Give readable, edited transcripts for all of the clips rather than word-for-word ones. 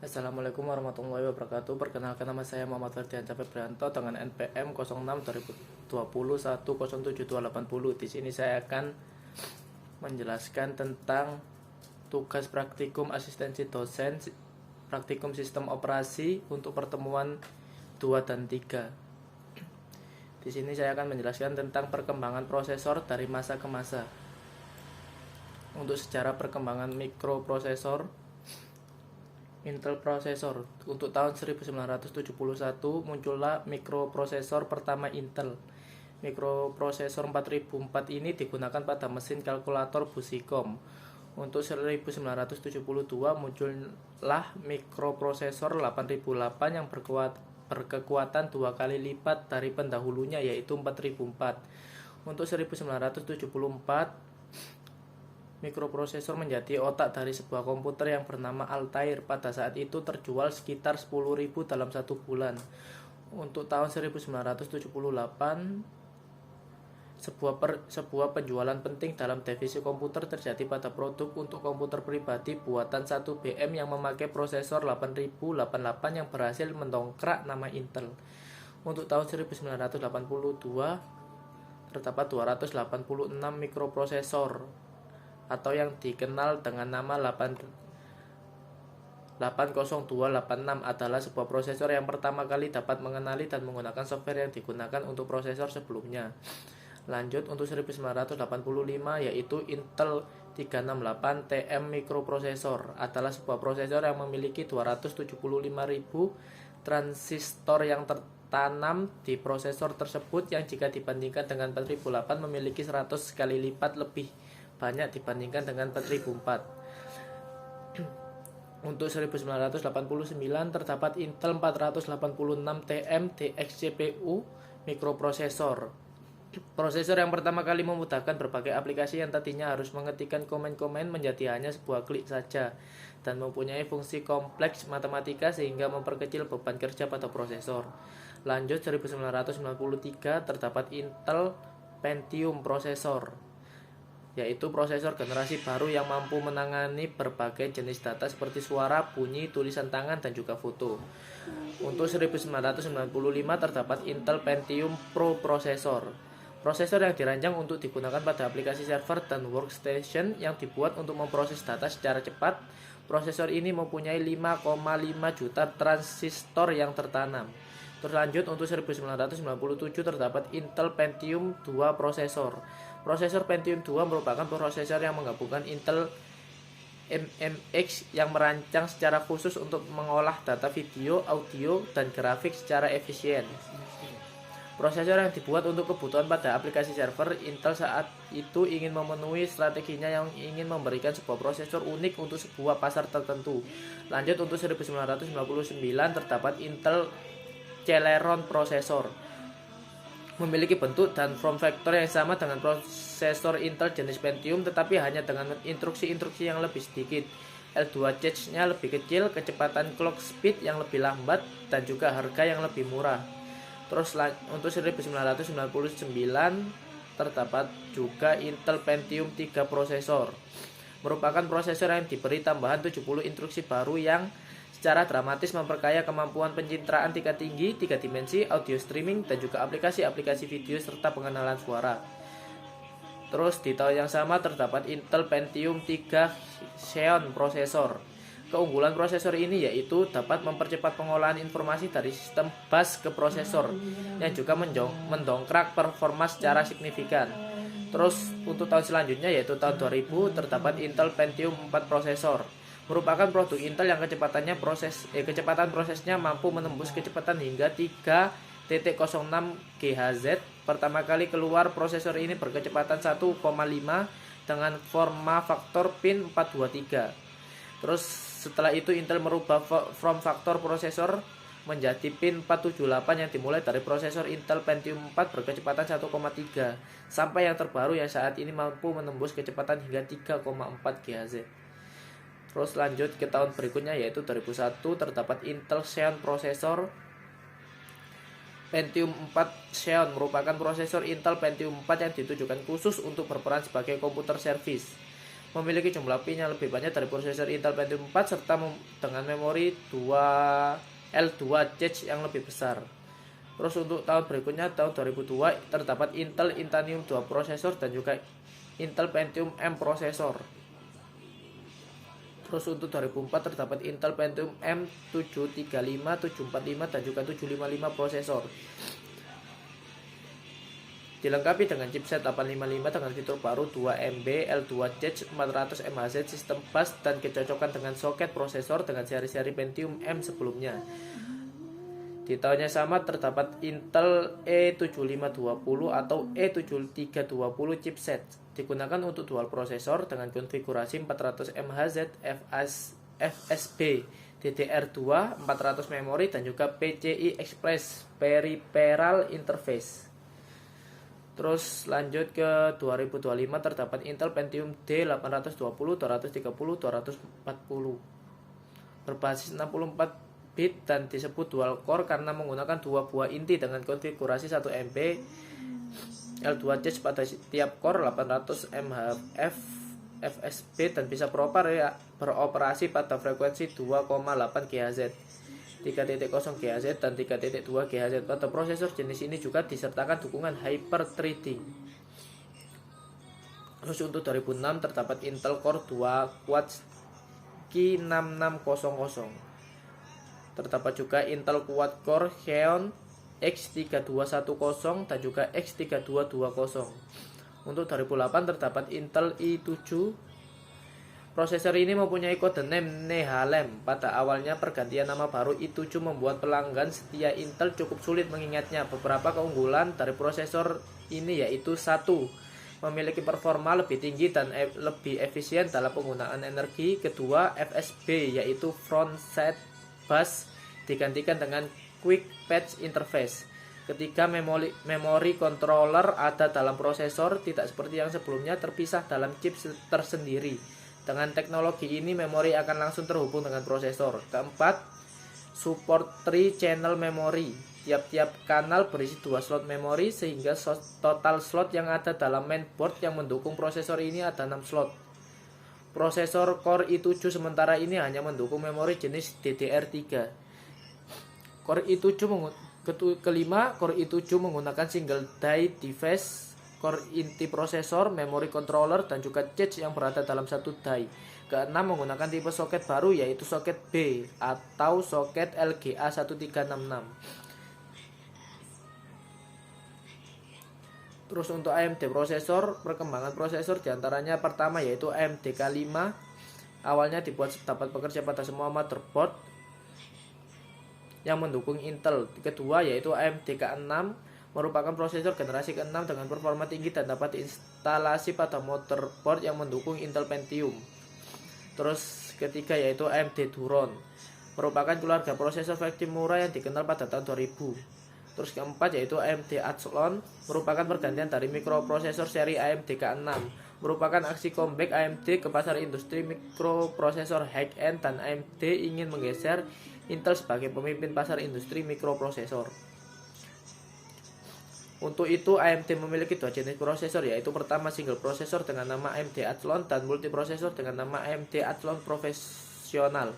Assalamualaikum warahmatullahi wabarakatuh. Perkenalkan, nama saya Muhammad Ferdiansyah Febrianto dengan NPM 06 2020 1072880. Di sini saya akan menjelaskan tentang tugas praktikum asistensi dosen praktikum sistem operasi untuk pertemuan 2 dan 3. Di sini saya akan menjelaskan tentang perkembangan prosesor dari masa ke masa. Untuk sejarah perkembangan mikroprosesor, Intel prosesor. Untuk tahun 1971 muncullah mikroprosesor pertama Intel. Mikroprosesor 4004 ini digunakan pada mesin kalkulator Busicom. Untuk 1972 muncullah mikroprosesor 8008 yang berkekuatan 2 kali lipat dari pendahulunya, yaitu 4004. Untuk 1974 mikroprosesor menjadi otak dari sebuah komputer yang bernama Altair. Pada saat itu terjual sekitar 10.000 dalam satu bulan. Untuk tahun 1978, sebuah penjualan penting dalam divisi komputer terjadi pada produk untuk komputer pribadi buatan 1BM yang memakai prosesor 8088 yang berhasil mendongkrak nama Intel. Untuk tahun 1982 terdapat 286 mikroprosesor atau yang dikenal dengan nama 80286 adalah sebuah prosesor yang pertama kali dapat mengenali dan menggunakan software yang digunakan untuk prosesor sebelumnya. Lanjut, untuk 1985 yaitu Intel 368 TM mikroprosesor adalah sebuah prosesor yang memiliki 275.000 transistor yang tertanam di prosesor tersebut, yang jika dibandingkan dengan 4008 memiliki 100 kali lipat lebih banyak dibandingkan dengan 4004. Untuk 1989 terdapat Intel 486 TM DX CPU mikroprosesor. Prosesor yang pertama kali memudahkan berbagai aplikasi yang tadinya harus mengetikkan komen-komen menjadi hanya sebuah klik saja, dan mempunyai fungsi kompleks matematika sehingga memperkecil beban kerja pada prosesor. Lanjut, 1993 terdapat Intel Pentium prosesor, yaitu prosesor generasi baru yang mampu menangani berbagai jenis data seperti suara, bunyi, tulisan tangan, dan juga foto. Untuk 1995 terdapat Intel Pentium Pro prosesor. Prosesor yang dirancang untuk digunakan pada aplikasi server dan workstation yang dibuat untuk memproses data secara cepat. Prosesor ini mempunyai 5,5 juta transistor yang tertanam. Terlanjut, untuk 1997 terdapat Intel Pentium 2 prosesor. Prosesor Pentium 2 merupakan prosesor yang menggabungkan Intel MMX yang merancang secara khusus untuk mengolah data video, audio, dan grafik secara efisien. Prosesor yang dibuat untuk kebutuhan pada aplikasi server, Intel saat itu ingin memenuhi strateginya yang ingin memberikan sebuah prosesor unik untuk sebuah pasar tertentu. Lanjut, untuk 1999 terdapat Intel Celeron prosesor. Memiliki bentuk dan form factor yang sama dengan prosesor Intel jenis Pentium, tetapi hanya dengan instruksi-instruksi yang lebih sedikit. L2 cache-nya lebih kecil, kecepatan clock speed yang lebih lambat, dan juga harga yang lebih murah. Terus untuk 1999 terdapat juga Intel Pentium 3 prosesor. Merupakan prosesor yang diberi tambahan 70 instruksi baru yang secara dramatis memperkaya kemampuan pencitraan tingkat tinggi, 3 dimensi, audio streaming, dan juga aplikasi-aplikasi video serta pengenalan suara. Terus di tahun yang sama terdapat Intel Pentium 3 Xeon prosesor. Keunggulan prosesor ini yaitu dapat mempercepat pengolahan informasi dari sistem bus ke prosesor, yang juga mendongkrak performa secara signifikan. Terus untuk tahun selanjutnya yaitu tahun 2000 terdapat Intel Pentium 4 prosesor. Merupakan produk Intel yang kecepatan prosesnya mampu menembus kecepatan hingga 3.06 GHz. Pertama kali keluar, prosesor ini berkecepatan 1,5 dengan forma faktor pin 423. Terus setelah itu Intel merubah form faktor prosesor menjadi pin 478 yang dimulai dari prosesor Intel Pentium 4 berkecepatan 1,3 sampai yang terbaru yang saat ini mampu menembus kecepatan hingga 3,4 GHz. Terus lanjut ke tahun berikutnya yaitu 2001 terdapat Intel Xeon prosesor. Pentium 4 Xeon merupakan prosesor Intel Pentium 4 yang ditujukan khusus untuk berperan sebagai komputer servis. memiliki jumlah pin yang lebih banyak dari prosesor Intel Pentium 4 serta dengan memori 2L2 cache yang lebih besar. Terus untuk tahun berikutnya, tahun 2002, terdapat Intel Itanium 2 prosesor dan juga Intel Pentium M prosesor. Terus untuk 2004 terdapat Intel Pentium M735, 745 dan juga 755 prosesor. Dilengkapi dengan chipset 855 dengan fitur baru 2 MB L2 cache 400 MHz sistem bus dan kecocokan dengan soket prosesor dengan seri-seri Pentium M sebelumnya. Di tahun yang sama terdapat Intel E7520 atau E7320 chipset, digunakan untuk dual prosesor dengan konfigurasi 400 MHz FSB, DDR2, 400 memori dan juga PCI Express Peripheral Interface. Terus lanjut ke 2025 terdapat Intel Pentium D820, 230, 240 berbasis 64 bit dan disebut dual core karena menggunakan dua buah inti dengan konfigurasi 1 MB L2 cache pada setiap core, 800 MHz FSB dan bisa beroperasi pada frekuensi 2,8 GHz, 3.0 GHz dan 3.2 GHz. Pada prosesor jenis ini juga disertakan dukungan hyper-threading. Terus untuk 2006 terdapat Intel Core 2 Quad Ki6600. Terdapat juga Intel Quad Core Xeon X3210 dan juga X3220. Untuk 2008 terdapat Intel i7. Prosesor ini mempunyai kode name Nehalem. Pada awalnya pergantian nama baru i7 membuat pelanggan setia Intel cukup sulit mengingatnya. Beberapa keunggulan dari prosesor ini yaitu: 1. Memiliki performa lebih tinggi dan lebih efisien dalam penggunaan energi. Kedua, FSB yaitu front set bus digantikan dengan Quick Patch Interface. Ketiga, memori controller ada dalam prosesor, tidak seperti yang sebelumnya terpisah dalam chip tersendiri. Dengan teknologi ini, memori akan langsung terhubung dengan prosesor. Keempat, support 3 channel memory. Tiap-tiap kanal berisi 2 slot memori, sehingga total slot yang ada dalam mainboard yang mendukung prosesor ini ada 6 slot. Prosesor Core i7 sementara ini hanya mendukung memori jenis DDR3. Kelima, Core i7 menggunakan single die device, core inti prosesor, memori controller, dan juga cache yang berada dalam satu die. Keenam, menggunakan tipe soket baru yaitu soket B atau soket LGA 1366. Terus untuk AMD prosesor, perkembangan prosesor diantaranya pertama yaitu AMD K5. Awalnya dibuat dapat bekerja pada semua motherboard yang mendukung Intel. Kedua yaitu AMD K6, merupakan prosesor generasi ke-6 dengan performa tinggi dan dapat diinstalasi pada motherboard yang mendukung Intel Pentium. Terus ketiga yaitu AMD Duron, merupakan keluarga prosesor flagship murah yang dikenal pada tahun 2000. Terus keempat yaitu AMD Athlon, merupakan pergantian dari mikroprosesor seri AMD K6, merupakan aksi comeback AMD ke pasar industri mikroprosesor high-end, dan AMD ingin menggeser Intel sebagai pemimpin pasar industri mikroprosesor. Untuk itu AMD memiliki dua jenis prosesor, yaitu pertama single prosesor dengan nama AMD Athlon dan multiprosesor dengan nama AMD Athlon Professional.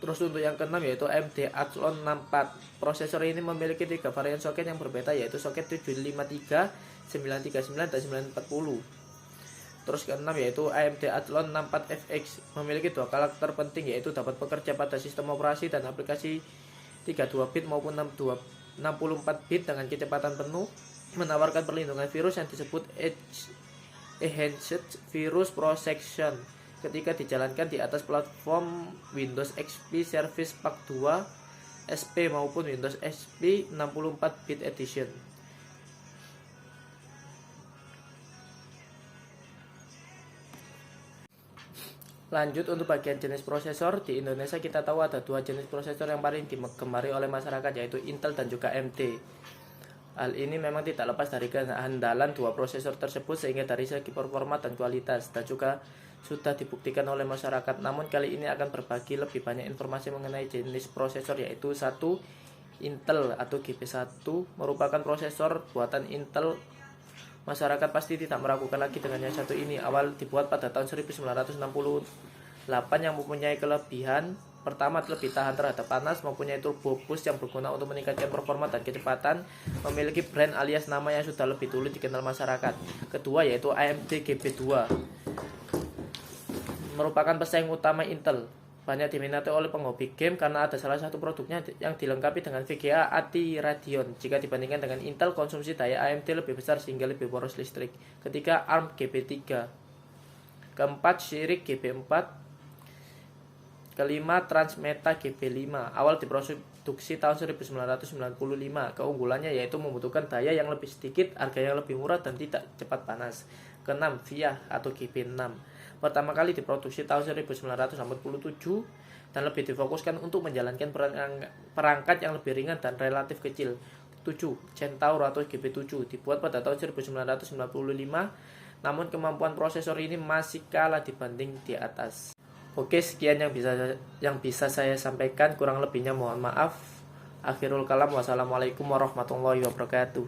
Terus untuk yang keenam yaitu AMD Athlon 64. Prosesor ini memiliki 3 varian soket yang berbeda, yaitu soket 753, 939 dan 940. Terus keenam yaitu AMD Athlon 64FX, memiliki 2 karakter penting, yaitu dapat bekerja pada sistem operasi dan aplikasi 32 bit maupun 64 bit dengan kecepatan penuh, menawarkan perlindungan virus yang disebut Enhanced Virus Protection ketika dijalankan di atas platform Windows XP Service Pack 2 SP maupun Windows XP 64 bit edition. Lanjut untuk bagian jenis prosesor, di Indonesia kita tahu ada 2 jenis prosesor yang paling digemari oleh masyarakat, yaitu Intel dan juga AMD. Hal ini memang tidak lepas dari kehandalan 2 prosesor tersebut sehingga dari segi performa dan kualitas, dan juga sudah dibuktikan oleh masyarakat. Namun kali ini akan berbagi lebih banyak informasi mengenai jenis prosesor, yaitu 1. Intel atau GB1 merupakan prosesor buatan Intel Masyarakat pasti tidak meragukan lagi dengan yang satu ini. Awal dibuat pada tahun 1968 yang mempunyai kelebihan. Pertama, lebih tahan terhadap panas, mempunyai turbo boost yang berguna untuk meningkatkan performa dan kecepatan, memiliki brand alias nama yang sudah lebih dulu dikenal masyarakat. Kedua yaitu AMD GB2, merupakan pesaing utama Intel. Banyak diminati oleh penghobi game karena ada salah satu produknya yang dilengkapi dengan VGA ATI Radeon. Jika dibandingkan dengan Intel, konsumsi daya AMD lebih besar sehingga lebih boros listrik. Ketiga, ARM GB3. Keempat, Shirik GB4. Kelima, Transmeta GB5. Awal diproduksi tahun 1995. Keunggulannya yaitu membutuhkan daya yang lebih sedikit, harga yang lebih murah, dan tidak cepat panas. Keenam, VIA atau GB6. Pertama kali diproduksi tahun 1987 dan lebih difokuskan untuk menjalankan perangkat yang lebih ringan dan relatif kecil. 7. Centaur atau GB7 dibuat pada tahun 1995, namun kemampuan prosesor ini masih kalah dibanding di atas. Oke, sekian yang bisa saya sampaikan, kurang lebihnya mohon maaf. Akhirul kalam, wassalamualaikum warahmatullahi wabarakatuh.